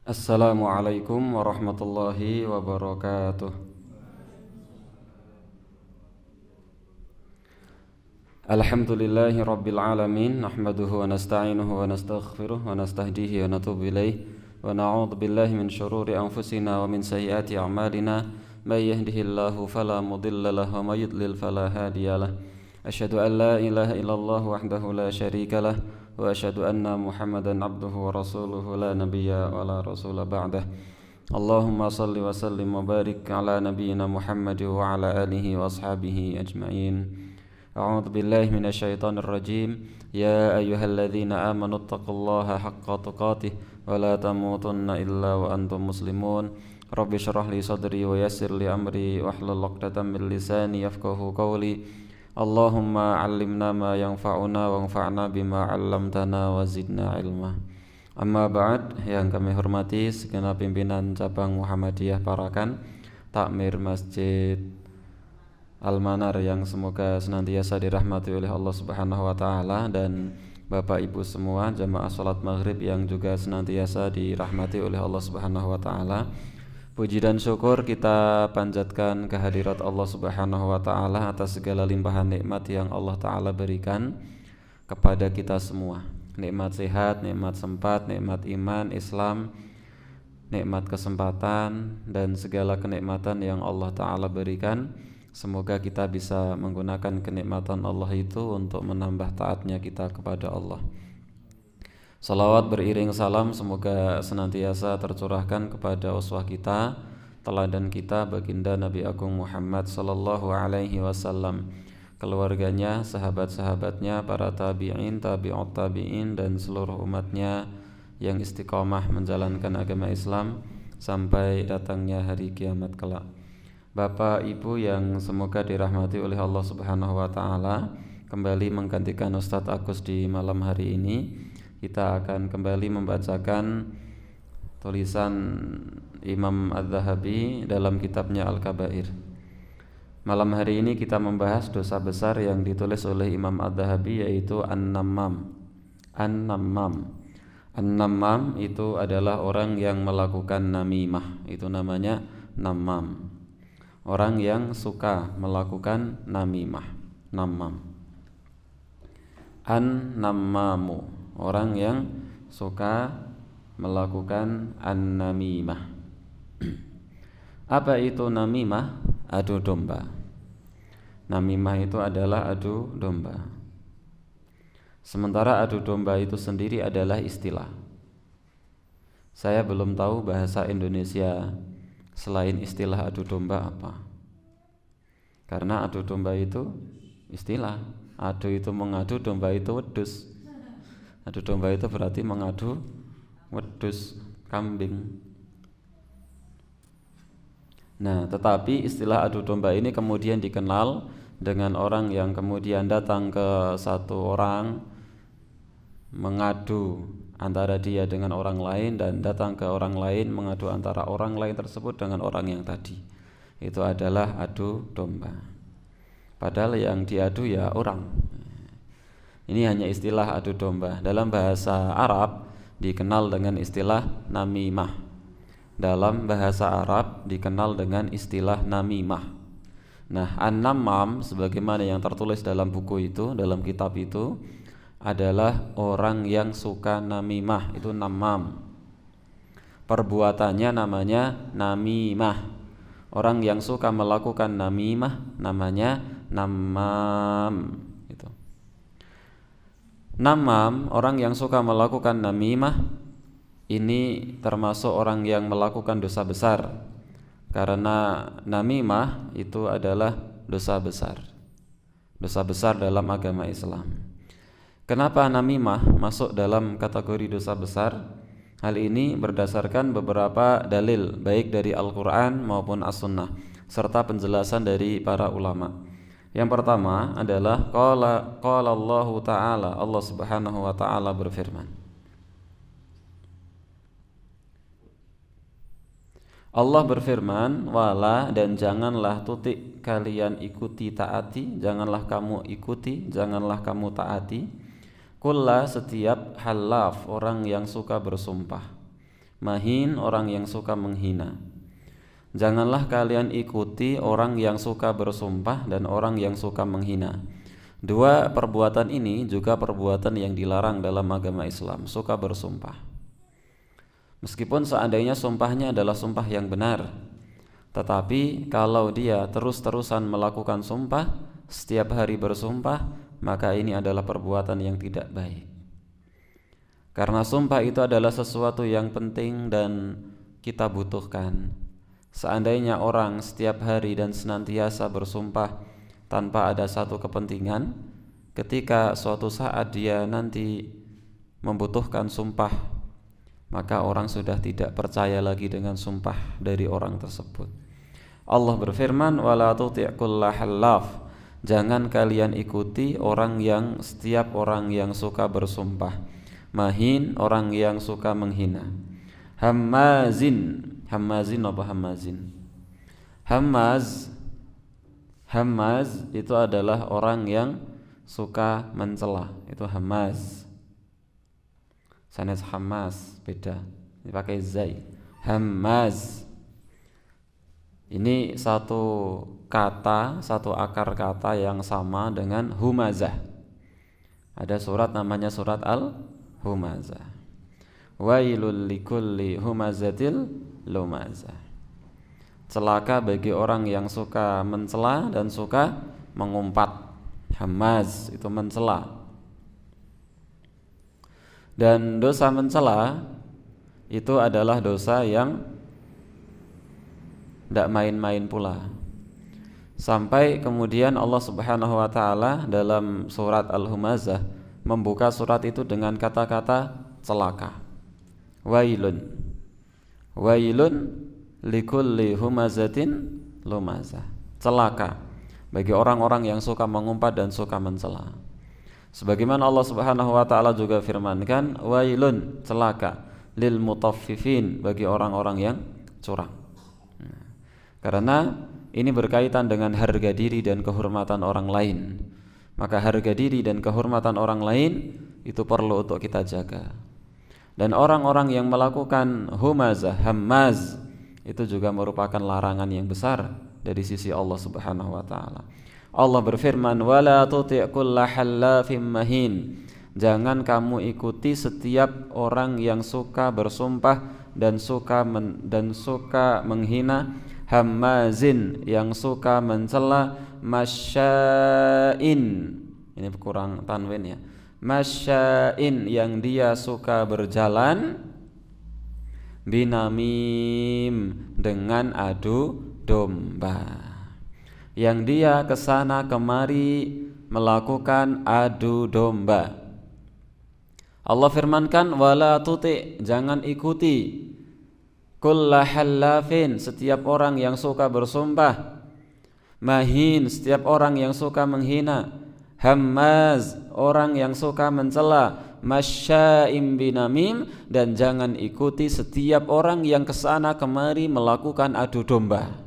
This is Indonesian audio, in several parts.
Assalamualaikum warahmatullahi wabarakatuh. Alhamdulillahi rabbil alamin. Nahmaduhu wa nasta'inuhu wa nastaghfiruh wa nastahdihi wa natubu ilayh. Wa na'udzu billahi min syururi anfusina wa min sayyiati a'malina. May yahdihillahu fala mudilla lahu wa may yudlil fala hadiyalah. Asyhadu an la ilaha illallah wahdahu la syarika lah wa asyhadu anna Muhammadan abduhu wa rasuluhu la nabiyya wa la rasula ba'dah. Allahumma salli wa sallim wa barik ala nabiyyina Muhammad wa ala alihi wa ashabihi ajma'in. A'udzu billahi minasyaitonir rajim. Ya ayyuhalladzina amanu taqullaha haqqa tuqatih wa la tamutunna illa wa antum muslimun. Rabbi shrah li sadri wa yassir li amri wahlul 'uqdatam min lisani yafqahu qawli. Allahumma 'allimna ma yanfa'una wanfa'na bima 'allamtana wa zidna ilma. Amma ba'd, yang kami hormati segenap pimpinan cabang Muhammadiyah Parakan, takmir Masjid Al-Manar yang semoga senantiasa dirahmati oleh Allah Subhanahu wa taala, dan Bapak Ibu semua jamaah salat Maghrib yang juga senantiasa dirahmati oleh Allah Subhanahu wa taala. Puji dan syukur kita panjatkan kehadirat Allah Subhanahu wa taala atas segala limpahan nikmat yang Allah taala berikan kepada kita semua. Nikmat sehat, nikmat sempat, nikmat iman, Islam, nikmat kesempatan dan segala kenikmatan yang Allah taala berikan. Semoga kita bisa menggunakan kenikmatan Allah itu untuk menambah taatnya kita kepada Allah. Salawat beriring salam semoga senantiasa tercurahkan kepada uswah kita, teladan kita, baginda Nabi Agung Muhammad sallallahu alaihi wasallam, keluarganya, sahabat-sahabatnya, para tabi'in, tabi'ut tabi'in, dan seluruh umatnya yang istiqomah menjalankan agama Islam sampai datangnya hari kiamat kelak. Bapak Ibu yang semoga dirahmati oleh Allah Subhanahu wa taala, kembali menggantikan Ustadz Agus di malam hari ini. Kita akan kembali membacakan tulisan Imam Az-Zahabi dalam kitabnya Al-Kabair. Malam hari ini kita membahas dosa besar yang ditulis oleh Imam Az-Zahabi, yaitu An-Nammam. An-Nammam. An-Nammam itu adalah orang yang melakukan namimah. Itu namanya Nammam. Orang yang suka melakukan namimah. Nammam. An-Nammamu, orang yang suka melakukan an-namimah. Apa itu namimah? Adu domba. Namimah itu adalah adu domba. Sementara adu domba itu sendiri adalah istilah. Saya belum tahu bahasa Indonesia selain istilah adu domba apa. Karena adu domba itu istilah. Adu itu mengadu, domba itu wedus. Adu domba itu berarti mengadu wedus, kambing. Nah, tetapi istilah adu domba ini kemudian dikenal dengan orang yang kemudian datang ke satu orang, mengadu antara dia dengan orang lain, dan datang ke orang lain mengadu antara orang lain tersebut dengan orang yang tadi. Itu adalah adu domba. Padahal yang diadu ya orang. Ini hanya istilah adu domba. Dalam bahasa Arab dikenal dengan istilah namimah. Dalam bahasa Arab dikenal dengan istilah namimah. Nah, an-nammam sebagaimana yang tertulis dalam buku itu, dalam kitab itu, adalah orang yang suka namimah. Itu nammam. Perbuatannya namanya namimah. Orang yang suka melakukan namimah namanya nammam. Gitu. Nammam, orang yang suka melakukan namimah, ini termasuk orang yang melakukan dosa besar. Karena namimah itu adalah dosa besar. Dosa besar dalam agama Islam. Kenapa namimah masuk dalam kategori dosa besar? Hal ini berdasarkan beberapa dalil, baik dari Al-Quran maupun As-Sunnah, serta penjelasan dari para ulama. Yang pertama adalah qala Allah Ta'ala, Allah Subhanahu wa Ta'ala berfirman. Allah berfirman, wala, dan janganlah tutik kalian ikuti taati, janganlah kamu ikuti, janganlah kamu taati, kulla, setiap halaf, orang yang suka bersumpah. mahin, orang yang suka menghina. Janganlah kalian ikuti orang yang suka bersumpah dan orang yang suka menghina. Dua perbuatan ini juga perbuatan yang dilarang dalam agama Islam, suka bersumpah. Meskipun seandainya sumpahnya adalah sumpah yang benar, tetapi kalau dia terus-terusan melakukan sumpah, setiap hari bersumpah, maka ini adalah perbuatan yang tidak baik. Karena sumpah itu adalah sesuatu yang penting dan kita butuhkan. Seandainya orang setiap hari dan senantiasa bersumpah tanpa ada satu kepentingan, ketika suatu saat dia nanti membutuhkan sumpah, maka orang sudah tidak percaya lagi dengan sumpah dari orang tersebut. Allah berfirman, wala tuti' kulla hallaf, jangan kalian ikuti setiap orang yang suka bersumpah, mahin, orang yang suka menghina, hammazin apa hammazin? Hammaz itu adalah orang yang suka mencela, itu hammaz. Sanes hammaz beda, dipakai zai. Hammaz ini satu kata, satu akar kata yang sama dengan humazah. Ada surat namanya surat al-humazah. Wailul likulli humazatil lumazah. Celaka bagi orang yang suka mencela dan suka mengumpat. Hammaz itu mencela. Dan dosa mencela itu adalah dosa yang tidak main-main pula. Sampai kemudian Allah Subhanahu wa taala dalam surat Al-Humazah membuka surat itu dengan kata-kata celaka. Wailun likulli humazatin lumazah. Celaka bagi orang-orang yang suka mengumpat dan suka mencela. Sebagaimana Allah Subhanahu wa taala juga firmankan, wailun, celaka, lil mutaffifin, bagi orang-orang yang curang. Karena ini berkaitan dengan harga diri dan kehormatan orang lain. Maka harga diri dan kehormatan orang lain itu perlu untuk kita jaga. Dan orang-orang yang melakukan humazah, hammaz, itu juga merupakan larangan yang besar dari sisi Allah Subhanahu wa taala. Allah berfirman, wala tuti' kulla hallafim mahin, jangan kamu ikuti setiap orang yang suka bersumpah dan suka menghina, hammazin, yang suka mencela, masya'in, ini kurang tanwin ya, masya'in, yang dia suka berjalan, binamim, dengan adu domba, yang dia kesana kemari melakukan adu domba. Allah firmankan, wala tuti', jangan ikuti, kulla hallafin, setiap orang yang suka bersumpah, mahin, setiap orang yang suka menghina, hammaz, orang yang suka mencela, masya'im binamim, dan jangan ikuti setiap orang yang kesana kemari melakukan adu domba.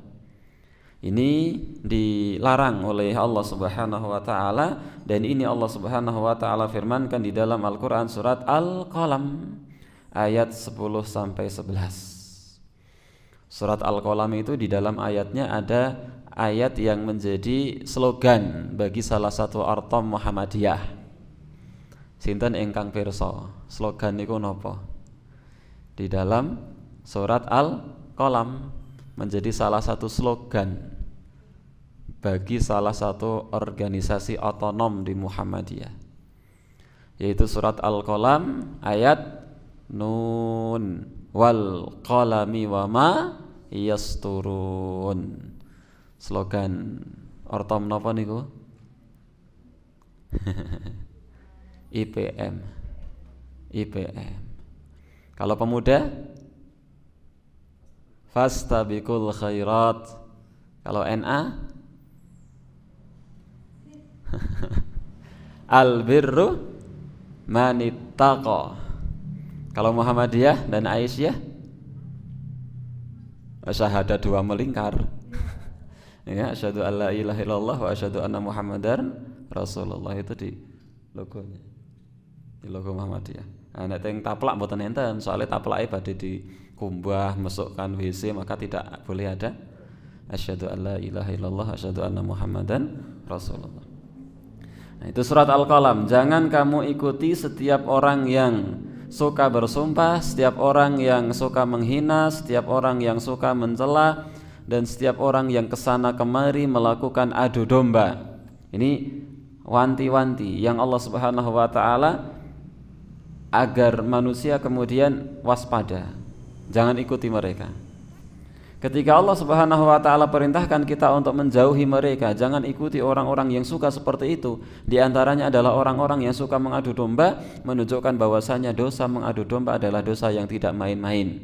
Ini dilarang oleh Allah Subhanahu wa taala, dan ini Allah Subhanahu wa taala firmankan di dalam Al-Qur'an surat Al-Qalam ayat 10 sampai 11. Surat Al-Qalam itu di dalam ayatnya ada ayat yang menjadi slogan bagi salah satu artom Muhammadiyah. Sinten ingkang pirsa, slogan niku napa? Di dalam surat Al-Qalam menjadi salah satu slogan bagi salah satu organisasi otonom di Muhammadiyah, yaitu surat Al-Qalam ayat Nun wal qalami wa ma yasturun. Slogan ortom napa niku? IPM. Kalau pemuda, fastabiqul khairat. Kalau NA, albirru manittaqa. Kalau Muhammadiyah dan Aisyah, syahadat dua melingkar. Ya, asyhadu alla ilaha illallah wa asyhadu anna Muhammadar Rasulullah, itu di logonya, di logo Muhammadiyah. Nah, nek teng taplak mboten enten, soalnya taplake badhe kumbah, masukkan WC, maka tidak boleh ada asyhadu alla ilaha illallah asyhadu anna muhammadan rasulullah. Nah, itu surat Al-Qalam. Jangan kamu ikuti setiap orang yang suka bersumpah, setiap orang yang suka menghina, setiap orang yang suka mencela, dan setiap orang yang kesana kemari melakukan adu domba. Ini wanti-wanti yang Allah Subhanahu wa taala agar manusia kemudian waspada. Jangan ikuti mereka. Ketika Allah Subhanahu wa taala perintahkan kita untuk menjauhi mereka, jangan ikuti orang-orang yang suka seperti itu. Di antaranya adalah orang-orang yang suka mengadu domba, menunjukkan bahwasanya dosa mengadu domba adalah dosa yang tidak main-main.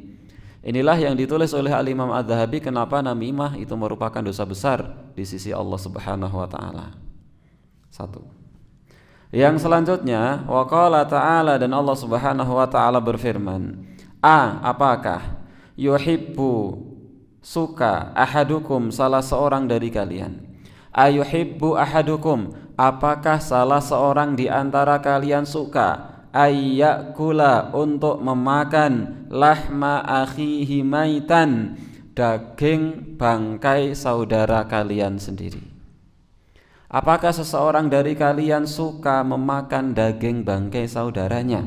Inilah yang ditulis oleh Al-Imam Adz-Dzahabi, kenapa namimah itu merupakan dosa besar di sisi Allah Subhanahu wa taala. Satu. Yang selanjutnya, wa qala ta'ala, dan Allah Subhanahu wa taala berfirman, apakah yuhibbu, suka, ahadukum, salah seorang dari kalian, ayuhibbu ahadukum, apakah salah seorang di antara kalian suka, ayyakula, untuk memakan, lahma akhihi maitan, daging bangkai saudara kalian sendiri. Apakah seseorang dari kalian suka memakan daging bangkai saudaranya?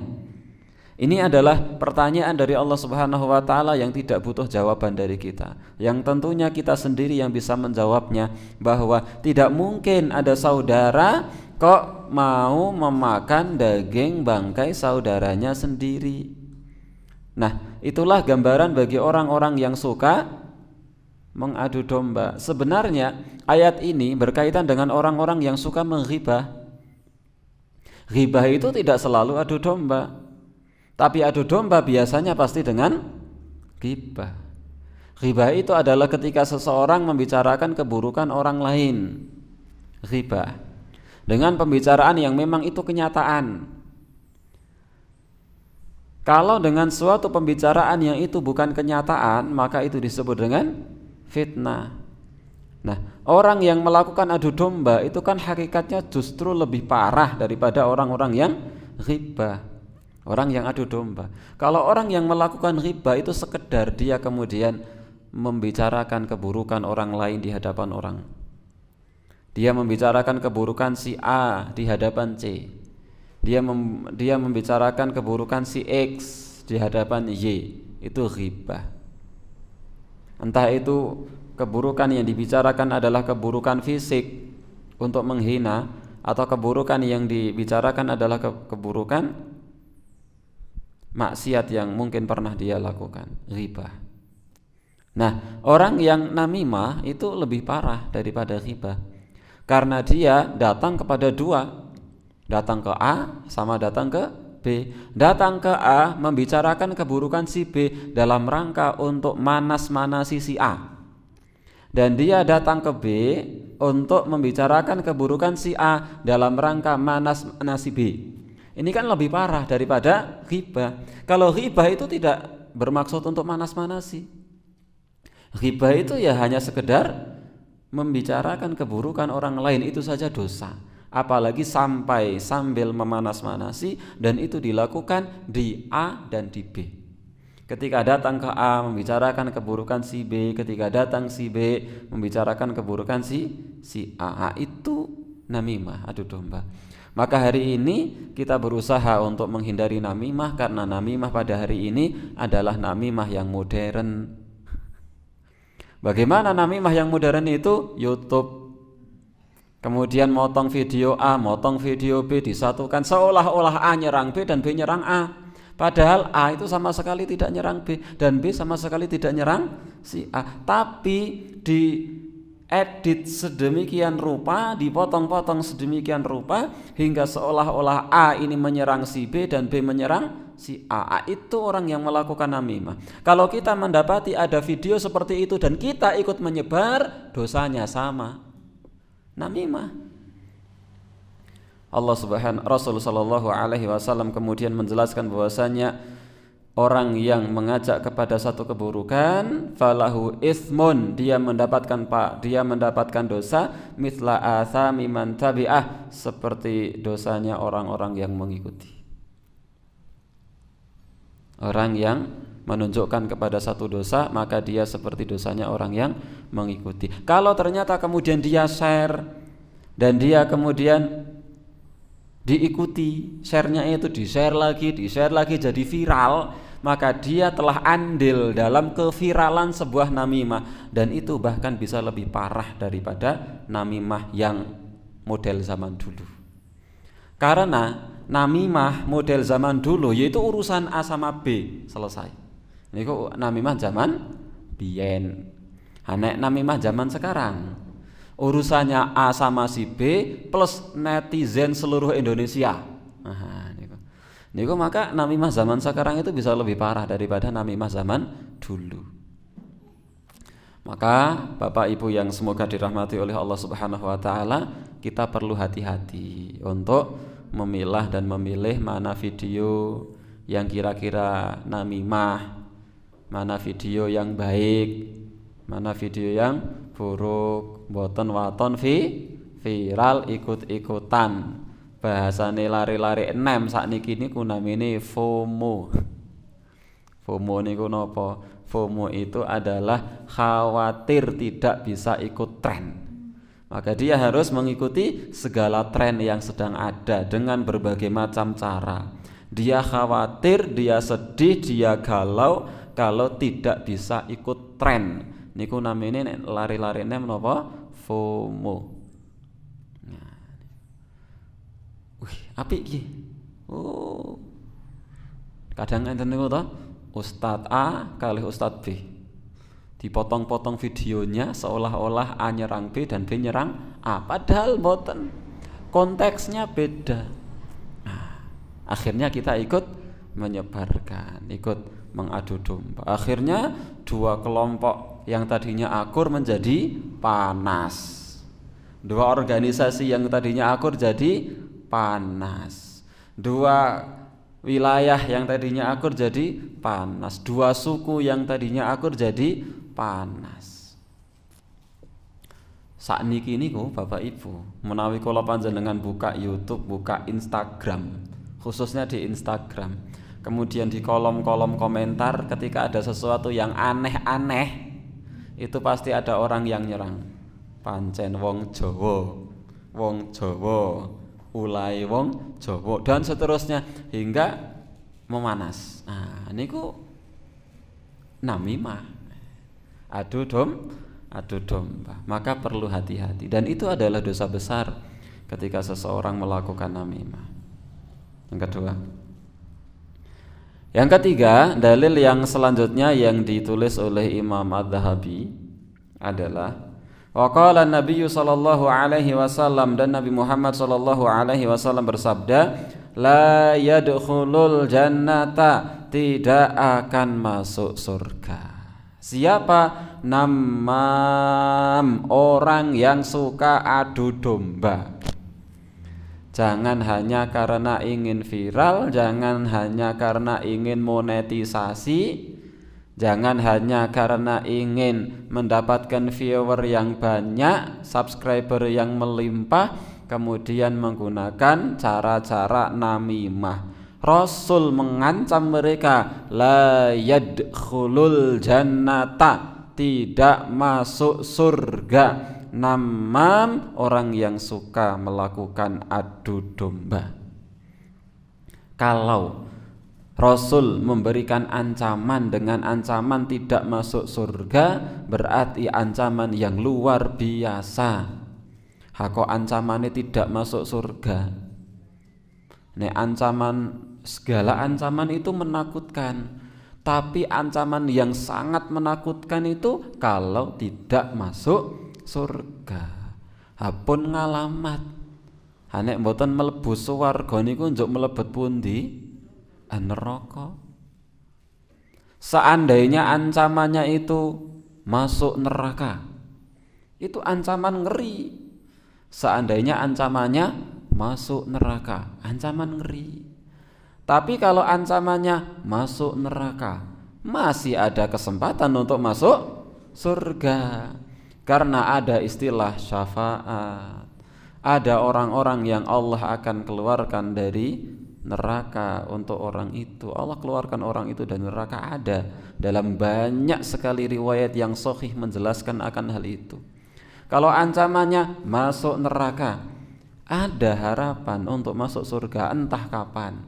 Ini adalah pertanyaan dari Allah Subhanahu wa taala yang tidak butuh jawaban dari kita. Yang tentunya kita sendiri yang bisa menjawabnya, bahwa tidak mungkin ada saudara kok mau memakan daging bangkai saudaranya sendiri. Nah, itulah gambaran bagi orang-orang yang suka mengadu domba. Sebenarnya ayat ini berkaitan dengan orang-orang yang suka menghibah. Ghibah itu tidak selalu adu domba, tapi adu domba biasanya pasti dengan ghibah. Ghibah itu adalah ketika seseorang membicarakan keburukan orang lain. Ghibah dengan pembicaraan yang memang itu kenyataan. Kalau dengan suatu pembicaraan yang itu bukan kenyataan, maka itu disebut dengan fitnah. Nah, orang yang melakukan adu domba itu kan hakikatnya justru lebih parah daripada orang-orang yang ghibah, orang yang adu domba. Kalau orang yang melakukan ghibah itu sekedar dia kemudian membicarakan keburukan orang lain di hadapan orang. Dia membicarakan keburukan si A di hadapan C. Dia membicarakan keburukan si X di hadapan Y. Itu ghibah. Entah itu keburukan yang dibicarakan adalah keburukan fisik untuk menghina, atau keburukan yang dibicarakan adalah keburukan maksiat yang mungkin pernah dia lakukan, ghibah. Nah, orang yang namimah itu lebih parah daripada ghibah, karena dia datang kepada dua, datang ke A sama datang ke B. Datang ke A membicarakan keburukan si B dalam rangka untuk manas-manasi si A, dan dia datang ke B untuk membicarakan keburukan si A dalam rangka manas-manasi B. Ini kan lebih parah daripada ghibah. Kalau ghibah itu tidak bermaksud untuk manas-manasi. Ghibah itu ya hanya sekedar membicarakan keburukan orang lain, itu saja dosa. Apalagi sampai sambil memanas-manasi, dan itu dilakukan di A dan di B. Ketika datang ke A membicarakan keburukan si B, ketika datang si B membicarakan keburukan si A, itu namimah, adu domba. Maka hari ini kita berusaha untuk menghindari namimah, karena namimah pada hari ini adalah namimah yang modern. Bagaimana namimah yang modern itu? YouTube. Kemudian motong video A, motong video B, disatukan seolah-olah A nyerang B dan B nyerang A. Padahal A itu sama sekali tidak nyerang B, dan B sama sekali tidak nyerang si A. Tapi di edit sedemikian rupa, dipotong-potong sedemikian rupa, hingga seolah-olah A ini menyerang si B dan B menyerang si A. Itu orang yang melakukan namimah. Kalau kita mendapati ada video seperti itu dan kita ikut menyebar, dosanya sama, namimah. Rasul sallallahu alaihi wasallam kemudian menjelaskan bahwasanya orang yang mengajak kepada satu keburukan, falahu ismun, dia mendapatkan dosa, mithla athami man tabi'ah, seperti dosanya orang-orang yang mengikuti. Orang yang menunjukkan kepada satu dosa, maka dia seperti dosanya orang yang mengikuti. Kalau ternyata kemudian dia share dan dia kemudian diikuti, share-nya itu di-share lagi jadi viral, maka dia telah andil dalam keviralan sebuah namimah, dan itu bahkan bisa lebih parah daripada namimah yang model zaman dulu. Karena namimah model zaman dulu yaitu urusan A sama B selesai. Ini kok namimah zaman biyen. Nek namimah zaman sekarang urusannya A sama si B plus netizen seluruh Indonesia. Niku maka namimah zaman sekarang itu bisa lebih parah daripada namimah zaman dulu. Maka Bapak Ibu yang semoga dirahmati oleh Allah Subhanahu wa taala, kita perlu hati-hati untuk memilah dan memilih mana video yang kira-kira namimah, mana video yang baik, mana video yang buruk, boten waton viral ikut-ikutan. Bahasane lari-lari enem sakniki niku namine FOMO. FOMO niku napa? FOMO itu adalah khawatir tidak bisa ikut tren. Maka dia harus mengikuti segala tren yang sedang ada dengan berbagai macam cara. Dia khawatir, dia sedih, dia galau kalau tidak bisa ikut tren. Niku namine lari-lari enem napa? FOMO. Apik iki. Oh. Kadang enten niku to, Ustadz A kali Ustadz B. Dipotong-potong videonya seolah-olah A nyerang B dan B nyerang A, padahal mboten. Konteksnya beda. Nah, akhirnya kita ikut menyebarkan, ikut mengadu domba. Akhirnya dua kelompok yang tadinya akur menjadi panas. Dua organisasi yang tadinya akur jadi panas. Dua wilayah yang tadinya akur jadi panas. Dua suku yang tadinya akur jadi panas. Sakniki niku Bapak Ibu, menawi kula panjenengan buka YouTube, buka Instagram, khususnya di Instagram, kemudian di kolom-kolom komentar ketika ada sesuatu yang aneh-aneh, itu pasti ada orang yang nyerang. Pancen wong Jawa, ulai wong Jawa, dan seterusnya hingga memanas. Nah, niku namimah, adu domba. Maka perlu hati-hati, dan itu adalah dosa besar ketika seseorang melakukan namimah. Yang ketiga, dalil yang selanjutnya yang ditulis oleh Imam Adz-Dzahabi adalah waqala Nabi sallallahu alaihi wasallam, dan Nabi Muhammad sallallahu alaihi wasallam bersabda, la yadkhulul jannata, tidak akan masuk surga siapa? Namam, orang yang suka adu domba. Jangan hanya karena ingin viral, jangan hanya karena ingin monetisasi, jangan hanya karena ingin mendapatkan viewer yang banyak, subscriber yang melimpah, kemudian menggunakan cara-cara namimah. Rasul mengancam mereka, la yadkhulul jannata, tidak masuk surga namam, orang yang suka melakukan adu domba. Kalau Rasul memberikan ancaman dengan ancaman tidak masuk surga, berarti ancaman yang luar biasa. Hako ancamannya tidak masuk surga. Nek ancaman, segala ancaman itu menakutkan, tapi ancaman yang sangat menakutkan itu kalau tidak masuk surga. Hapun ngalamat. Nek mboten mlebu swarga niku njuk mlebet pundi? Neraka. Seandainya ancamannya itu masuk neraka, itu ancaman ngeri. Seandainya ancamannya masuk neraka, ancaman ngeri. Tapi kalau ancamannya masuk neraka, masih ada kesempatan untuk masuk surga. Karena ada istilah syafaat. Ada orang-orang yang Allah akan keluarkan dari neraka untuk orang itu. Allah keluarkan orang itu dari neraka ada dalam banyak sekali riwayat yang sahih menjelaskan akan hal itu. Kalau ancamannya masuk neraka, ada harapan untuk masuk surga entah kapan.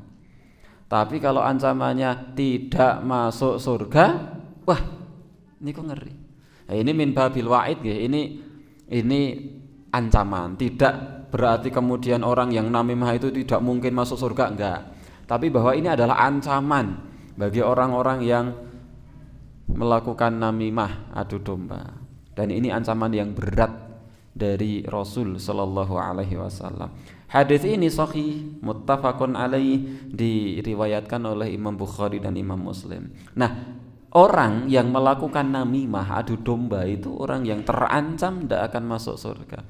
Tapi kalau ancamannya tidak masuk surga, wah, ini kok ngeri. Nah, ini min babil wa'id ya. Ini ancaman. Tidak berarti kemudian orang yang namimah itu tidak mungkin masuk surga, enggak. Tapi bahwa ini adalah ancaman bagi orang-orang yang melakukan namimah, adu domba. Dan ini ancaman yang berat dari Rasul sallallahu alaihi wasallam. Hadis ini sahih, muttafaqun alaih, diriwayatkan oleh Imam Bukhari dan Imam Muslim. Nah, orang yang melakukan namimah, adu domba itu orang yang terancam tidak akan masuk surga.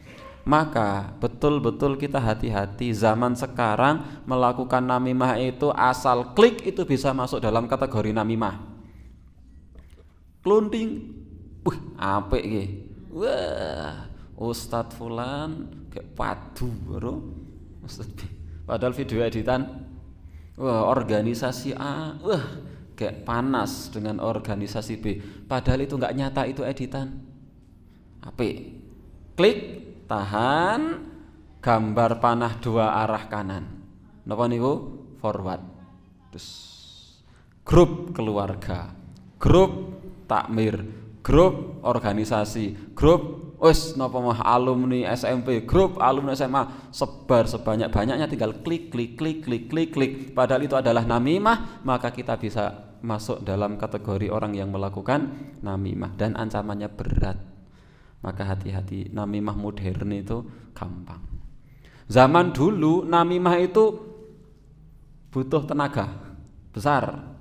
Maka betul-betul kita hati-hati. Zaman sekarang melakukan namimah itu asal klik itu bisa masuk dalam kategori namimah. Klunting, apik iki. Wah, Ustadz Fulan kayak padu bro. Ustadz B. Padahal video editan, wah organisasi A, wah kayak panas dengan organisasi B. Padahal itu nggak nyata, itu editan. Apik. Klik, tahan, gambar panah 2 arah kanan. Napa niku? Forward. Terus grup keluarga, grup takmir, grup organisasi, grup napa mah alumni SMP, grup alumni SMA, sebar sebanyak-banyaknya, tinggal klik. Padahal itu adalah namimah, maka kita bisa masuk dalam kategori orang yang melakukan namimah dan ancamannya berat. Maka hati-hati, namimah modern itu gampang. Zaman dulu namimah itu butuh tenaga besar.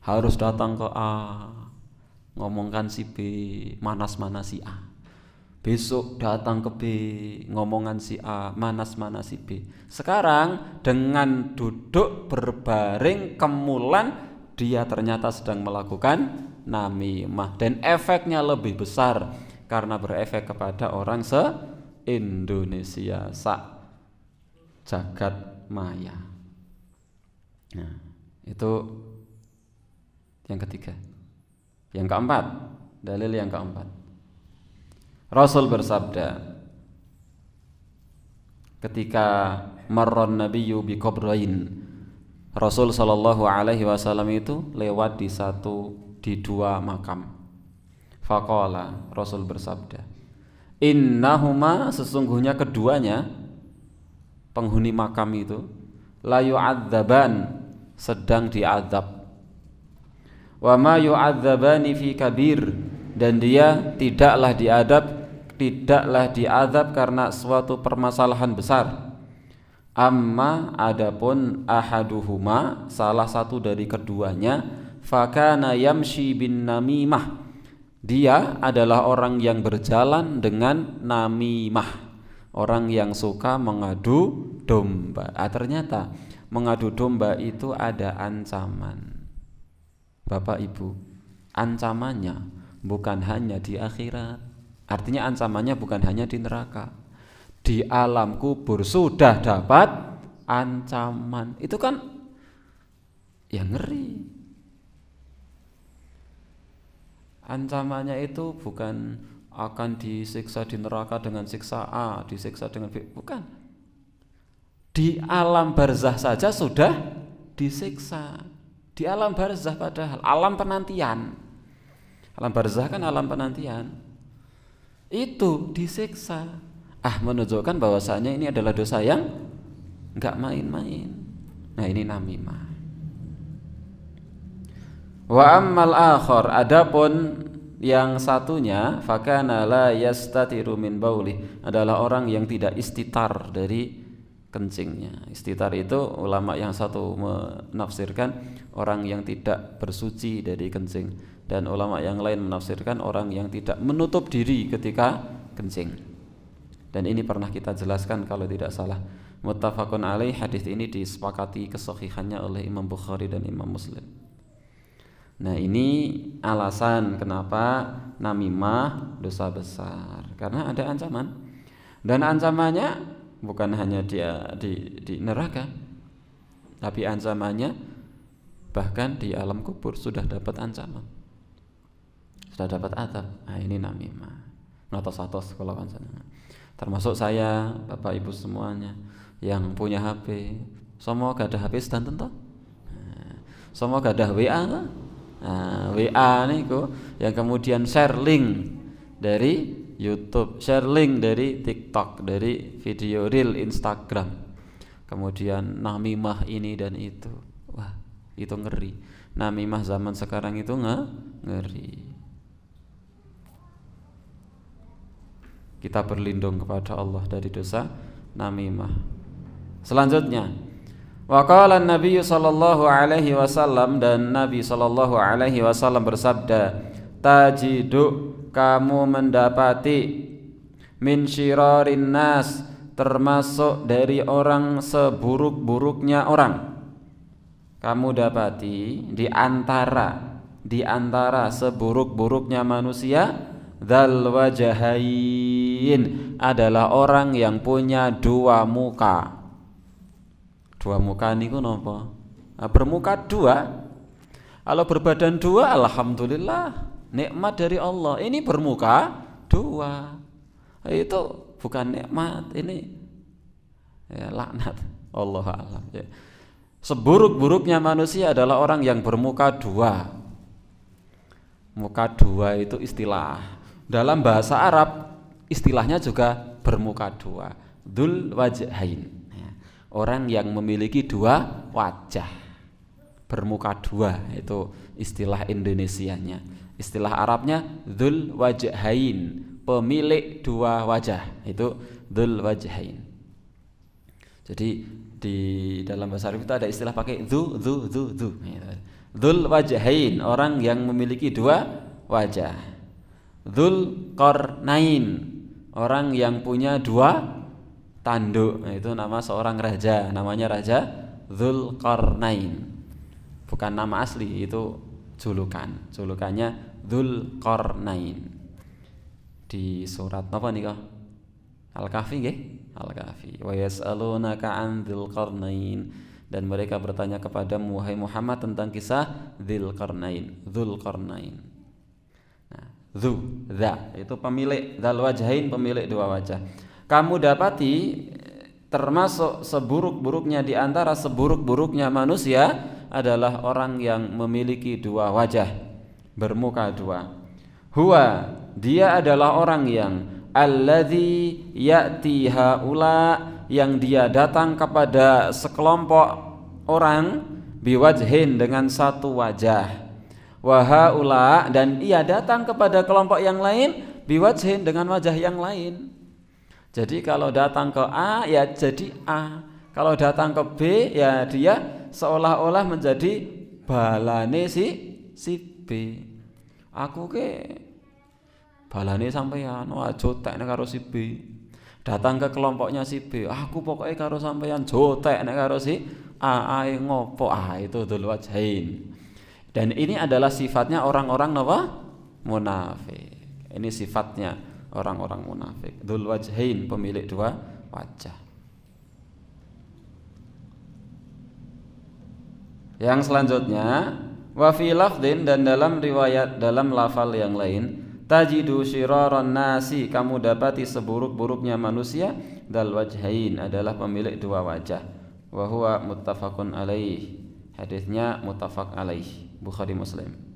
Harus datang ke A, ngomongkan si B, manas-manas si A. Besok datang ke B, ngomongan si A, manas-manas si B. Sekarang dengan duduk berbaring kemulan, dia ternyata sedang melakukan namimah. Dan efeknya lebih besar karena berefek kepada orang se-Indonesia, sak jagat maya. Nah, itu yang ketiga. Yang keempat, dalil yang keempat, Rasul bersabda ketika marron nabiyyu bi qabrain, Rasul sallallahu alaihi wasallam itu lewat di 2 makam. Faqala, Rasul bersabda, innahuma, sesungguhnya keduanya penghuni makam itu, la yu'adzaban, sedang diazab. Wa ma yu'adzabani fi kabir, dan dia tidaklah diazab karena suatu permasalahan besar. Amma, adapun ahaduhuma, salah satu dari keduanya, fakana yamshi bin namimah, dia adalah orang yang berjalan dengan namimah, orang yang suka mengadu domba. Ternyata mengadu domba itu ada ancaman. Bapak Ibu, ancamannya bukan hanya di akhirat. Artinya ancamannya bukan hanya di neraka. Di alam kubur sudah dapat ancaman. Itu kan yang ngeri. Ancamannya itu bukan akan disiksa di neraka dengan siksa A, disiksa dengan B, bukan. Di alam barzah saja sudah disiksa. Di alam barzah, padahal alam penantian. Alam barzah kan alam penantian. Itu disiksa. Menunjukkan bahwasanya ini adalah dosa yang enggak main-main. Nah, ini namimah. Wa ammal akhar, adapun yang satunya, fakana la yastatiru min bauli, adalah orang yang tidak istitar dari kencingnya. Istitar itu ulama yang satu menafsirkan orang yang tidak bersuci dari kencing, dan ulama yang lain menafsirkan orang yang tidak menutup diri ketika kencing. Dan ini pernah kita jelaskan kalau tidak salah. Muttafaqun alaih, hadis ini disepakati kesahihannya oleh Imam Bukhari dan Imam Muslim. Nah, ini alasan kenapa namimah dosa besar, karena ada ancaman. Dan ancamannya bukan hanya di neraka. Tapi ancamannya bahkan di alam kubur sudah dapat ancaman, sudah dapat adab. Nah, ini namimah. Ngatos-atos kalau ancaman. Termasuk saya, Bapak Ibu semuanya yang punya HP, semua gak ada HP sedanten toh? Semua gak ada WA toh? Nah, WA niku yang kemudian share link dari YouTube, share link dari TikTok, dari video reel Instagram, kemudian namimah ini dan itu. Wah, itu ngeri. Namimah zaman sekarang itu ngeri. Kita berlindung kepada Allah dari dosa namimah. Selanjutnya, wa qala an-nabiy sallallahu alaihi wasallam, dan Nabi sallallahu alaihi wasallam bersabda, tajidu, kamu mendapati, min syirarin nas, termasuk dari orang seburuk-buruknya orang. Kamu dapati di antara seburuk-buruknya manusia, dzal wajahain, adalah orang yang punya dua muka. Dua muka niku napa? Bermuka dua. Kalau berbadan dua, alhamdulillah, nikmat dari Allah. Ini bermuka dua, itu bukan nikmat, ini ya laknat. Allah alam ya. Seburuk-buruknya manusia adalah orang yang bermuka dua. Muka dua itu istilah dalam bahasa Arab, istilahnya juga bermuka dua, dzul wajhain, orang yang memiliki dua wajah. Bermuka dua itu istilah Indonesianya. Istilah Arabnya dzul wajhain, pemilik dua wajah, itu dzul wajhain. Jadi di dalam bahasa Arab itu ada istilah pakai dzul wajhain, orang yang memiliki dua wajah. Dzul qarnain, orang yang punya dua tanduk. Nah, itu nama seorang raja, namanya Raja Dzul Qarnain. Bukan nama asli, itu julukannya Dzul Qarnain. Di surat apa nih kok? Al-Kahfi nggih? Al-Kahfi. Wa yas'alunaka 'an Dzul Qarnain, dan mereka bertanya kepadamu wahai Muhammad tentang kisah Dzul Qarnain. Dzul Qarnain. Nah, dza itu pemilik, dzal wajhain pemilik dua wajah. Kamu dapati termasuk seburuk-buruknya di antara seburuk-buruknya manusia adalah orang yang memiliki dua wajah, bermuka dua. Huwa, dia adalah orang yang alladzi ya'ti haula, yang dia datang kepada sekelompok orang, biwajhin, dengan satu wajah. Wa haula, dan ia datang kepada kelompok yang lain, biwajhin, dengan wajah yang lain. Jadi kalau datang ke A ya jadi A, kalau datang ke B ya dia seolah-olah menjadi balane si B. Aku ke balane sampeyan, wah jotek nek karo si B. Datang ke kelompoknya si B, aku pokoknya karo sampeyan jotek nek karo si A. Ae ngopo? Itu dzul wajhain. Dan ini adalah sifatnya orang-orang napa? Munafik. Ini sifatnya orang-orang munafik. Dzul wajhain, pemilik dua wajah. Yang selanjutnya, wa fi lafdin, dan dalam riwayat, dalam lafal yang lain, tajidu syiraran nasi, kamu dapati seburuk-buruknya manusia, dzal wajhain, adalah pemilik dua wajah. Wa huwa muttafaqun alaih. Hadisnya muttafaq alaih, Bukhari Muslim.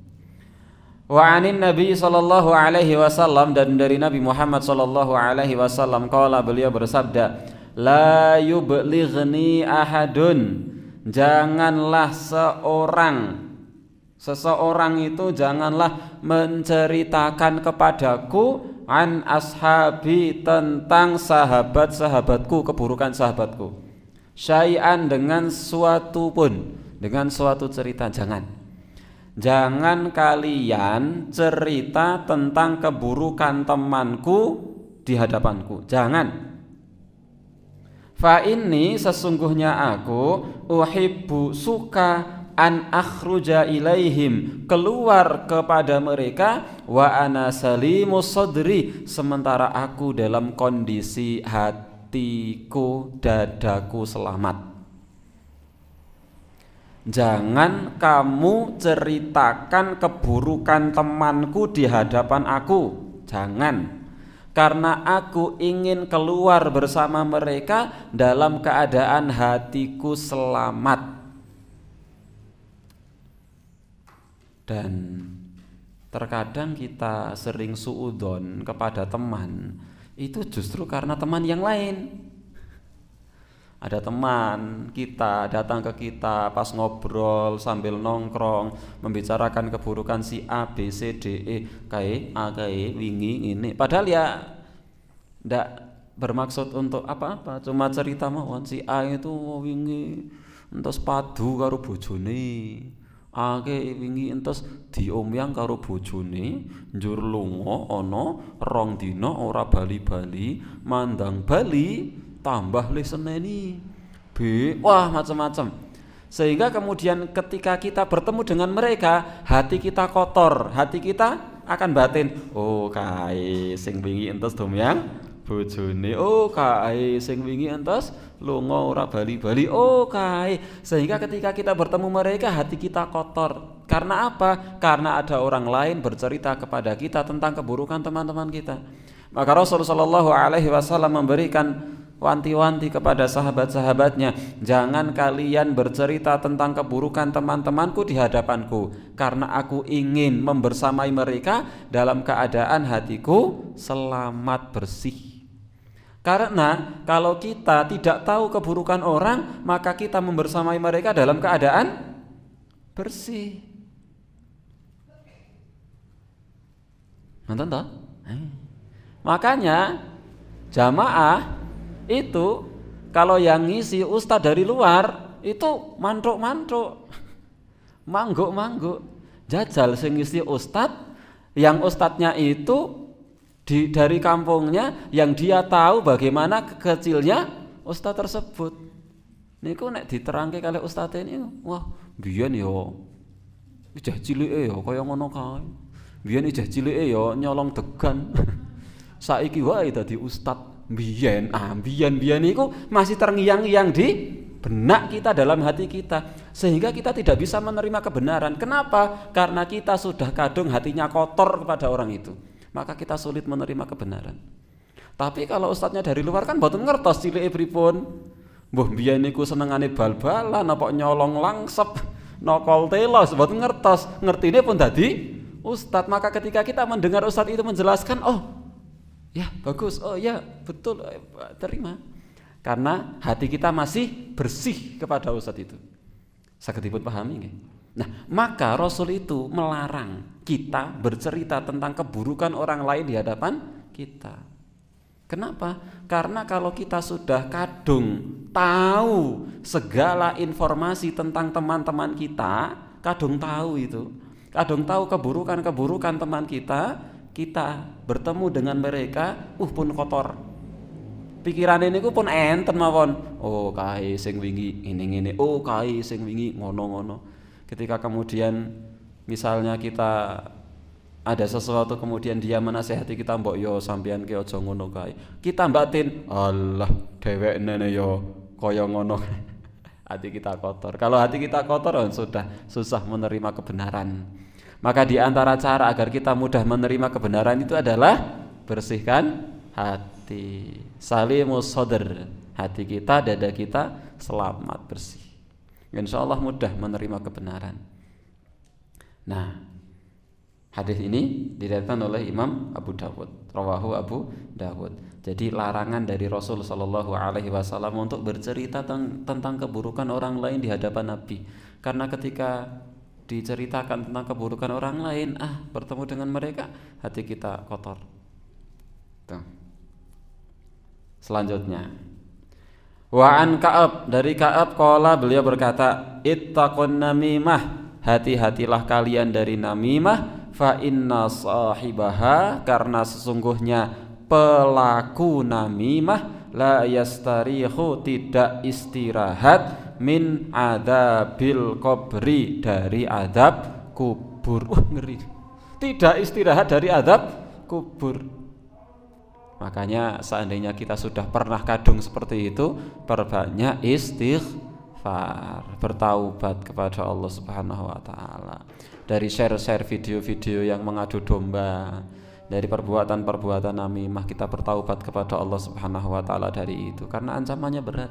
Wa anin Nabi sallallahu alaihi wasallam, dan dari Nabi Muhammad sallallahu alaihi wasallam, qala, beliau bersabda, la yublighni ahadun, janganlah seseorang itu janganlah menceritakan kepadaku an ashabi, tentang sahabat-sahabatku, keburukan sahabatku, syai'an, dengan suatu pun, dengan suatu cerita. Jangan kalian cerita tentang keburukan temanku di hadapanku. Jangan. Fa inni, sesungguhnya aku, uhibbu, suka, an akhruja ilaihim, keluar kepada mereka, wa ana salimus sadri, sementara aku dalam kondisi hatiku, dadaku selamat. Jangan kamu ceritakan keburukan temanku di hadapan aku. Jangan. Karena aku ingin keluar bersama mereka dalam keadaan hatiku selamat. Dan terkadang kita sering suudzon kepada teman itu justru karena teman yang lain. Ada teman kita datang ke kita pas ngobrol sambil nongkrong membicarakan keburukan si A, B, C, D, E, kae A, kae wingi ini. Padahal ya ndak bermaksud untuk apa-apa, cuma cerita mawon si A itu wingi entos padu karo bojone. A kae wingi entos diomyang karo bojone, njur lunga ana 2 dina ora bali-bali, mandang bali tambah liseneni B, wah macam-macam. Sehingga kemudian ketika kita bertemu dengan mereka, hati kita kotor, hati kita akan batin. Oh kae sing wingi entos domyang bojone, oh kae sing wingi entos lunga ora bali-bali, oh kae. Sehingga ketika kita bertemu mereka, hati kita kotor. Karena apa? Karena ada orang lain bercerita kepada kita tentang keburukan teman-teman kita. Maka Rasulullah SAW memberikan wanti-wanti kepada sahabat-sahabatnya, jangan kalian bercerita tentang keburukan teman-temanku di hadapanku, karena aku ingin membersamai mereka dalam keadaan hatiku selamat bersih. Karena kalau kita tidak tahu keburukan orang, maka kita membersamai mereka dalam keadaan bersih. Nonton toh? Makanya jamaah itu kalau yang ngisi ustadz dari luar itu mantuk-mantuk, mangguk-mangguk, jajal sing ngisi ustadz, yang ustadznya itu dari kampungnya, yang dia tahu bagaimana kecilnya ustadz tersebut. Niku nek diterangke kali ustadz ini, wah biyen yo ijah cilike yo kaya ngono kae, biyen ijah cilike yo nyolong degan. Saiki wae dadi ustadz. Biyen itu masih terngiang-ngiang di benak kita, dalam hati kita, sehingga kita tidak bisa menerima kebenaran. Kenapa? Karena kita sudah kadung hatinya kotor kepada orang itu, maka kita sulit menerima kebenaran. Tapi kalau ustadznya dari luar kan mboten ngertos cilike pripun. Mbah biyen niku senengane bal-balan apa nyolong langsep, nokol telos, mboten ngertos. Ngertine pun dadi ustadz. Maka ketika kita mendengar ustadz itu menjelaskan, oh ya bagus, oh ya betul, terima. Karena hati kita masih bersih kepada ustadz itu. Saged dipun pahami nggih? Nah, maka Rasul itu melarang kita bercerita tentang keburukan orang lain di hadapan kita. Kenapa? Karena kalau kita sudah kadung tahu segala informasi tentang teman-teman kita, kadung tahu itu, kadung tahu keburukan-keburukan teman kita, kita bertemu dengan mereka pun kotor. Pikiran ini pun enten mawon. Oh kae sing wingi ngene-ngene, oh kae sing wingi ngono-ngono. Ketika kemudian misalnya kita ada sesuatu kemudian dia menasehati kita, mbok yo sampean ki aja ngono kae. Kita batin, Allah dhewekne yo kaya ngono. Hati kita kotor. Kalau hati kita kotor sudah susah menerima kebenaran. Maka di antara cara agar kita mudah menerima kebenaran itu adalah bersihkan hati. Salimus sadr, hati kita, dada kita selamat bersih. Insyaallah mudah menerima kebenaran. Nah, hadis ini diriwayatkan oleh Imam Abu Dawud, rawahu Abu Dawud. Jadi larangan dari Rasul sallallahu alaihi wasallam untuk bercerita tentang keburukan orang lain di hadapan Nabi. Karena ketika diceritakan tentang keburukan orang lain, bertemu dengan mereka, hati kita kotor. Tuh. Selanjutnya, wa an Ka'ab, dari Ka'ab qala, beliau berkata, ittaqun namimah, hati-hatilah kalian dari namimah, fa inna sahibaha, karena sesungguhnya pelaku namimah la yastarihu, tidak istirahat, min adabil qabri, dari adab kubur. Wah ngeri, tidak istirahat dari adab kubur. Makanya seandainya kita sudah pernah kadung seperti itu, perbanyak istighfar. istighfar, bertaubat kepada Allah Subhanahu wa taala. Dari share-share video-video yang mengadu domba, dari perbuatan-perbuatan namimah, kita bertaubat kepada Allah Subhanahu wa taala dari itu, karena ancamannya berat.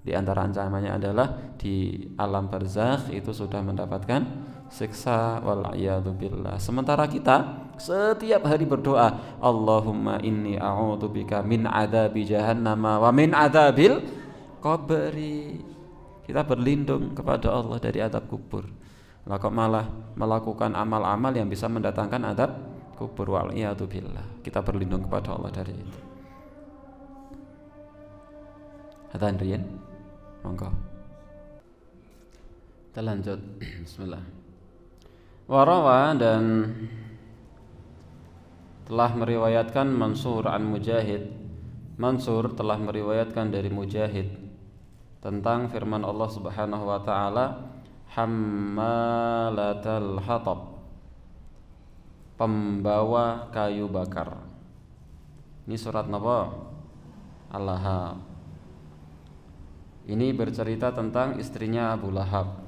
Di antara ancamannya adalah di alam barzakh itu sudah mendapatkan siksa, wal iyadu billah. Sementara kita setiap hari berdoa, Allahumma inni a'udzubika min adzabi jahannam wa min adzabil qabri. Kita berlindung kepada Allah dari azab kubur. Lah kok malah melakukan amal-amal yang bisa mendatangkan azab kubur, wal iyadu billah. Kita berlindung kepada Allah dari itu. Hatan riyen. Monggo. Kita lanjut. Bismillah. Warawa, dan telah meriwayatkan Mansur an Mujahid. Mansur telah meriwayatkan dari Mujahid tentang firman Allah Subhanahu wa taala, hammalatal hatab, pembawa kayu bakar. Ini surat napa? Al-Lahab. Ini bercerita tentang istrinya Abu Lahab.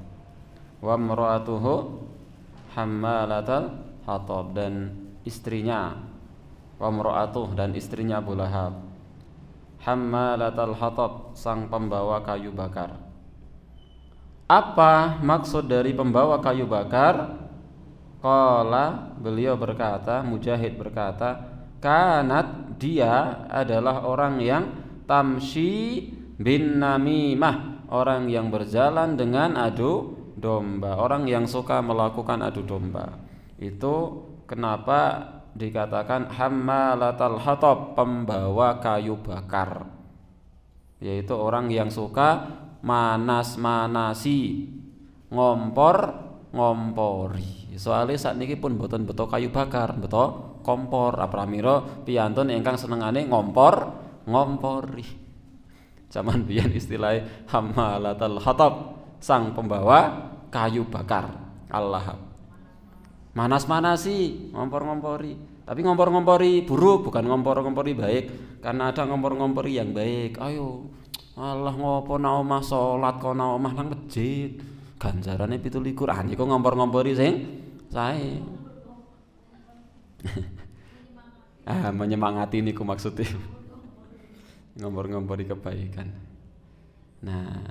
Wa imra'atuhu hammalatal hatab, dan istrinya, wa imra'atuh, dan istrinya Abu Lahab, hammalatal hatab, sang pembawa kayu bakar. Apa maksud dari pembawa kayu bakar? Qala, beliau berkata, Mujahid berkata, kanat, dia adalah orang yang tamshi bin namimah, orang yang berjalan dengan adu domba, orang yang suka melakukan adu domba. Itu kenapa dikatakan hammalatal hatab, pembawa kayu bakar, yaitu orang yang suka manas-manasi, ngompor-ngompori. Soalnya saat ini pun boten beto kayu bakar, beto kompor. Apramiro piyantun ingkang senengane ngompor-ngompori. Zaman biyen istilahnya hammalatal hatab, sang pembawa kayu bakar, Al-Lahab. Manas-manasi, ngompor-ngompori. Tapi ngompor-ngompori buruk, bukan ngompor-ngompori baik. Karena ada ngompor-ngompori yang baik. Ayo, Allah ngopo nang omah salat kok nang omah nang masjid. Ganjarane 17. Ah niku ngompor-ngompori sing sae. Menyemangati niku maksudnya. Ngompor-ngompori kebaikan. Nah,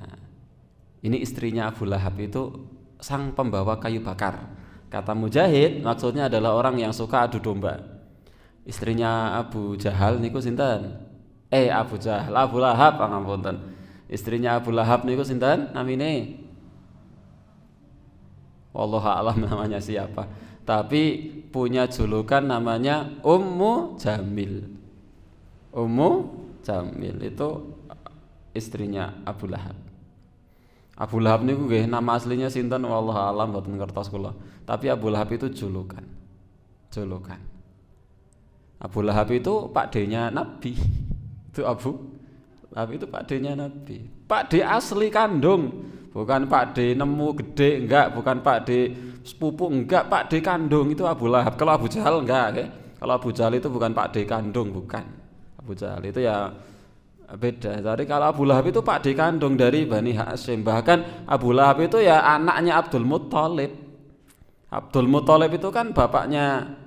ini istrinya Abu Lahab itu sang pembawa kayu bakar. Kata Mujahid, maksudnya adalah orang yang suka adu domba. Istrinya Abu Jahal niku sinten? Abu Jahal, Abu Lahab pangapunten. Istrinya Abu Lahab niku sinten namine? Wallahu a'lam namanya siapa. Tapi punya julukan namanya Ummu Jamil. Ummu Jamil itu istrinya Abu Lahab. Abu Lahab niku nggih nama aslinya sinten wallahu alam mboten ngertos kula. Tapi Abu Lahab itu julukan. Abu Lahab itu Pak D-nya Nabi. Itu Abu Lahab itu Pak D-nya Nabi. Pak D asli kandung, bukan Pak D nemu gede, enggak, bukan Pak D sepupu, enggak, Pak D kandung itu Abu Lahab. Kalau Abu Jahal enggak, okay? Kalau Abu Jahal itu bukan Pak D kandung, bukan. Abu Jahal itu ya beda. Jadi kalau Abu Lahab itu Pak D kandung dari Bani Hasyim. Bahkan Abu Lahab itu ya anaknya Abdul Muttalib. Abdul Muttalib itu kan bapaknya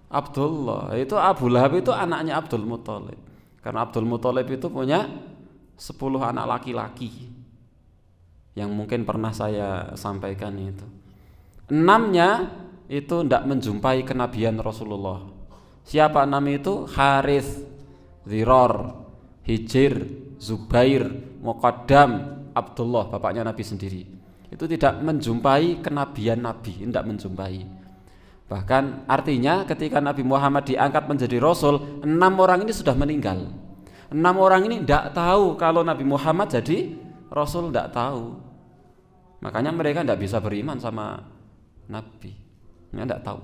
Abdullah. Itu Abu Lahab itu anaknya Abdul Muttalib. Karena Abdul Muttalib itu punya 10 anak laki-laki. Yang mungkin pernah saya sampaikan itu. 6-nya itu tidak menjumpai kenabian Rasulullah. Siapa 6 itu? Harith, Ziror, Hijir, Zubair, Muqaddam, Abdullah, bapaknya Nabi sendiri. Itu tidak menjumpai kenabian Nabi, tidak menjumpai. Bahkan artinya ketika Nabi Muhammad diangkat menjadi Rasul, 6 orang ini sudah meninggal. 6 orang ini tidak tahu kalau Nabi Muhammad jadi Rasul, tidak tahu. Makanya mereka tidak bisa beriman sama Nabi, tidak tahu.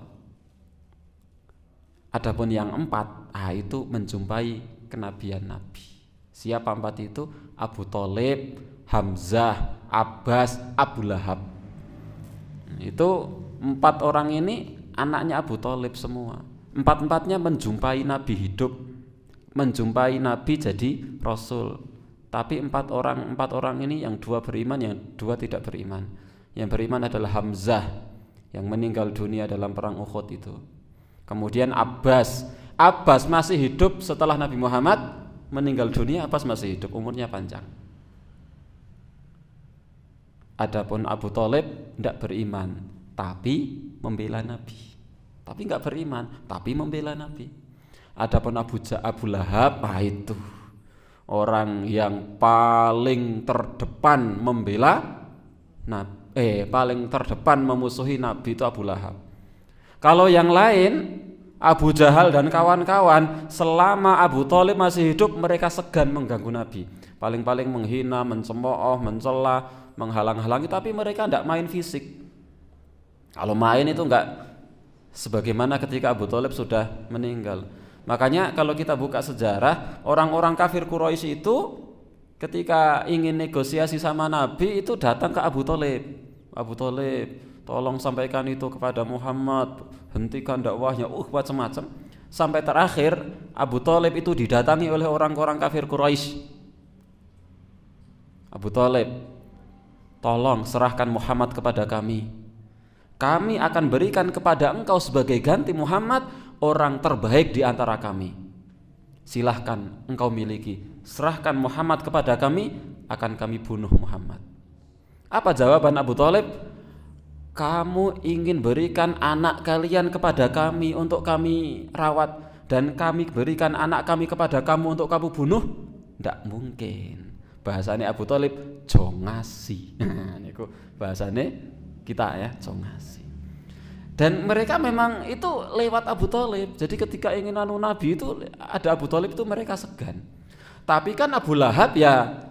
Adapun yang 4, itu menjumpai kenabian Nabi. Siapa 4 itu? Abu Thalib, Hamzah, Abbas, Abu Lahab. Itu 4 orang ini anaknya Abu Thalib semua. 4-4-nya menjumpai Nabi hidup, menjumpai Nabi jadi Rasul. Tapi empat orang ini yang dua beriman, yang dua tidak beriman. Yang beriman adalah Hamzah yang meninggal dunia dalam perang Uhud itu. Kemudian Abbas masih hidup setelah Nabi Muhammad meninggal dunia. Abbas masih hidup, umurnya panjang. Adapun Abu Thalib tidak beriman, tapi membela Nabi. Tapi nggak beriman, tapi membela Nabi. Adapun Abu Lahab, itu orang yang paling terdepan membela Nabi, paling terdepan memusuhi Nabi itu Abu Lahab. Kalau yang lain, Abu Jahal dan kawan-kawan, selama Abu Thalib masih hidup, mereka segan mengganggu Nabi. Paling-paling menghina, mencemooh, mencela, menghalang-halangi, tapi mereka tidak main fisik. Kalau main itu enggak sebagaimana ketika Abu Thalib sudah meninggal. Makanya kalau kita buka sejarah, orang-orang kafir Quraisy itu ketika ingin negosiasi sama Nabi itu datang ke Abu Thalib. Abu Thalib, tolong sampaikan itu kepada Muhammad, hentikan dakwahnya, macam-macam. Sampai terakhir Abu Thalib itu didatangi oleh orang-orang kafir Quraisy. Abu Thalib, tolong serahkan Muhammad kepada kami. Kami akan berikan kepada engkau sebagai ganti Muhammad orang terbaik di antara kami. Silahkan engkau miliki. Serahkan Muhammad kepada kami, akan kami bunuh Muhammad. Apa jawaban Abu Thalib? Kamu ingin berikan anak kalian kepada kami untuk kami rawat, dan kami berikan anak kami kepada kamu untuk kamu bunuh? Tidak mungkin. Bahasanya Abu Thalib, jongasi. Niku bahasanya kita ya, jongasi. Dan mereka memang itu lewat Abu Thalib. Jadi ketika ingin Nabi itu ada Abu Thalib itu mereka segan. Tapi kan Abu Lahab ya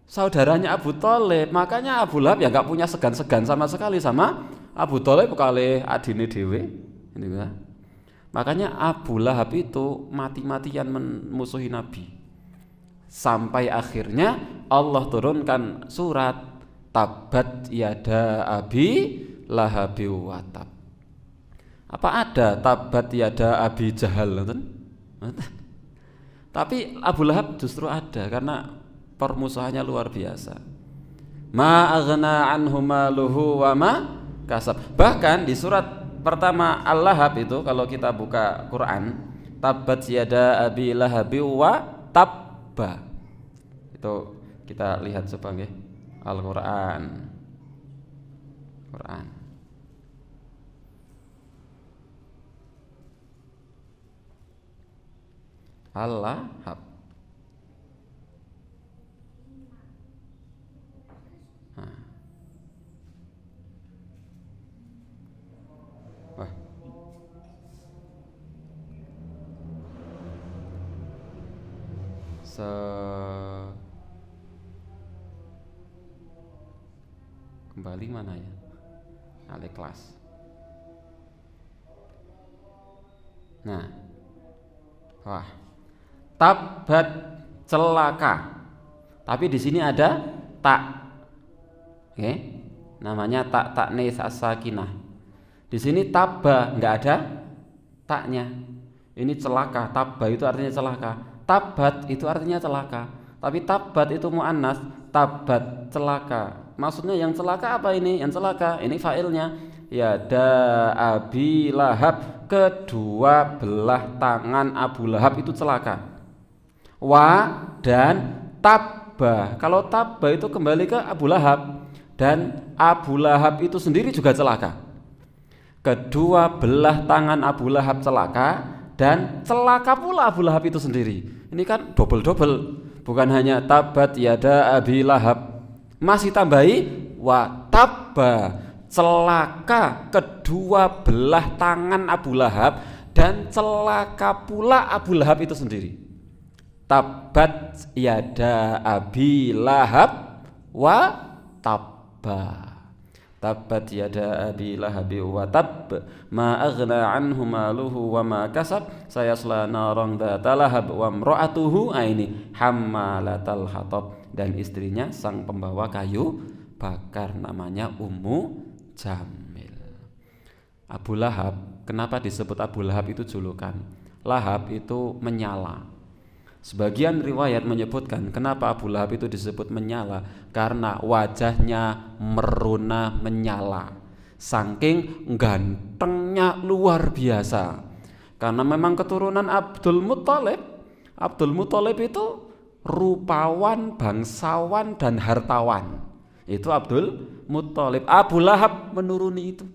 saudaranya Abu Thalib, makanya Abu Lahab ya nggak punya segan-segan sama sekali sama Abu Thalib kali adine dhewe. Makanya Abu Lahab itu mati-matian memusuhi Nabi. Sampai akhirnya Allah turunkan surat Tabbat yada abi lahabi wa tab. Apa ada Tabbat yada abi Jahal? Tapi Abu Lahab justru ada karena permusuhannya luar biasa. Ma aghna anhu maluhu wa ma kasab. Bahkan di surat pertama Al-Lahab itu kalau kita buka Quran, Tabbat yada abi lahabi wa tab. Itu kita lihat sebagai Al-Quran. Al-Lahab. Wah. Kembali mana ya? Al-Ikhlas. Nah, wah, Tabbat celaka. Tapi di sini ada tak, oke? Namanya tak taknis as-sakinah. Di sini tabba nggak ada taknya. Ini celaka. Tabba itu artinya celaka. Tabbat itu artinya celaka. Tapi tabbat itu muannas. Tabbat celaka. Maksudnya yang celaka apa ini? Yang celaka ini fa'ilnya. Yada abi Lahab, kedua belah tangan Abu Lahab itu celaka. Wa dan tabba. Kalau tabba itu kembali ke Abu Lahab, dan Abu Lahab itu sendiri juga celaka. Kedua belah tangan Abu Lahab celaka, dan celaka pula Abu Lahab itu sendiri. Ini kan double-double. Bukan hanya tabbat yada abi Lahab, masih tambahi wa tabba, celaka kedua belah tangan Abu Lahab, dan celaka pula Abu Lahab itu sendiri. Tabbat yada abi Lahab wa tabba. Tabbat yada abi Lahabi wa tab, ma aghna anhu maluhu wa ma kasab, sayasla naran dzata lahab wa imra'atuhu ini hammalatal hatab, dan istrinya sang pembawa kayu bakar namanya Ummu Jamil. Abu Lahab, kenapa disebut Abu Lahab itu julukan? Lahab itu menyala. Sebagian riwayat menyebutkan kenapa Abu Lahab itu disebut menyala, karena wajahnya merona menyala, saking gantengnya luar biasa. Karena memang keturunan Abdul Muthalib. Abdul Muthalib itu rupawan, bangsawan, dan hartawan. Itu Abdul Muthalib. Abu Lahab menuruni itu,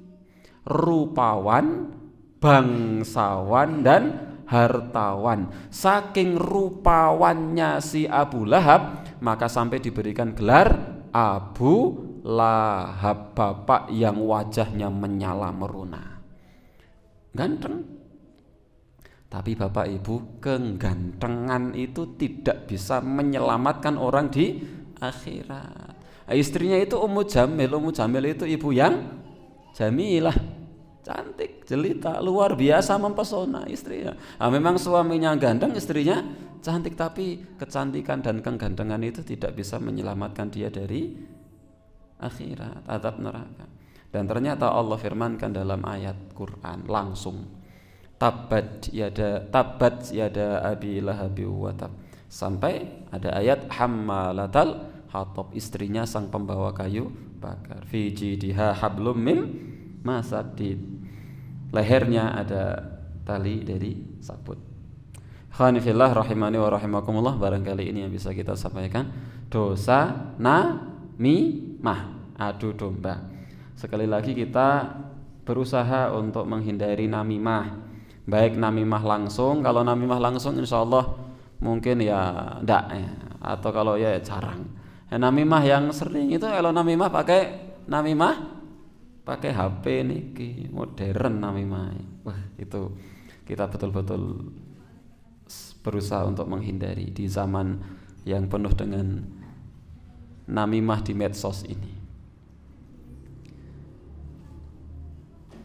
rupawan, bangsawan, dan hartawan. Saking rupawannya si Abu Lahab, maka sampai diberikan gelar Abu Lahab, bapak yang wajahnya menyala meruna. Ganteng. Tapi Bapak Ibu, kegantengan itu tidak bisa menyelamatkan orang di akhirat. Istrinya itu Ummu Jamil. Ummu Jamil itu ibu yang jamilah, cantik, jelita, luar biasa mempesona istrinya. Memang suaminya ganteng, istrinya cantik, tapi kecantikan dan kegantengan itu tidak bisa menyelamatkan dia dari akhirat, azab neraka. Dan ternyata Allah firmankan dalam ayat Quran langsung, Tabat yada abi lahabi wa tab, sampai ada ayat hammalatal hatab, istrinya sang pembawa kayu bakar, fi jidiha hablum mim masadid, lehernya ada tali dari sabut. Khanifillah rahimani wa rahimakumullah, barangkali ini yang bisa kita sampaikan. Dosa namimah, adu domba. Sekali lagi kita berusaha untuk menghindari namimah, baik namimah langsung. Kalau namimah langsung insya Allah mungkin ya enggak ya, atau kalau ya jarang. Namimah yang sering itu kalau namimah pakai HP niki modern namimah. Wah, itu kita betul-betul berusaha untuk menghindari di zaman yang penuh dengan namimah di medsos ini.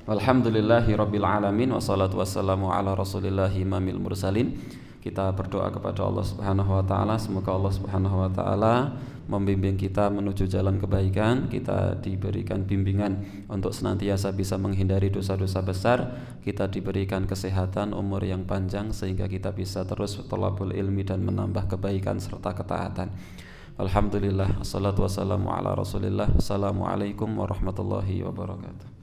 Alhamdulillahi rabbil alamin, wassalatu wassalamu ala rasulillahi imamil mursalin. Kita berdoa kepada Allah Subhanahu wa taala, semoga Allah Subhanahu wa taala membimbing kita menuju jalan kebaikan, kita diberikan bimbingan untuk senantiasa bisa menghindari dosa-dosa besar, kita diberikan kesehatan, umur yang panjang sehingga kita bisa terus thalabul ilmi dan menambah kebaikan serta ketaatan. Alhamdulillah, wassalatu wassalamu ala rasulillah. Assalamualaikum warahmatullahi wabarakatuh.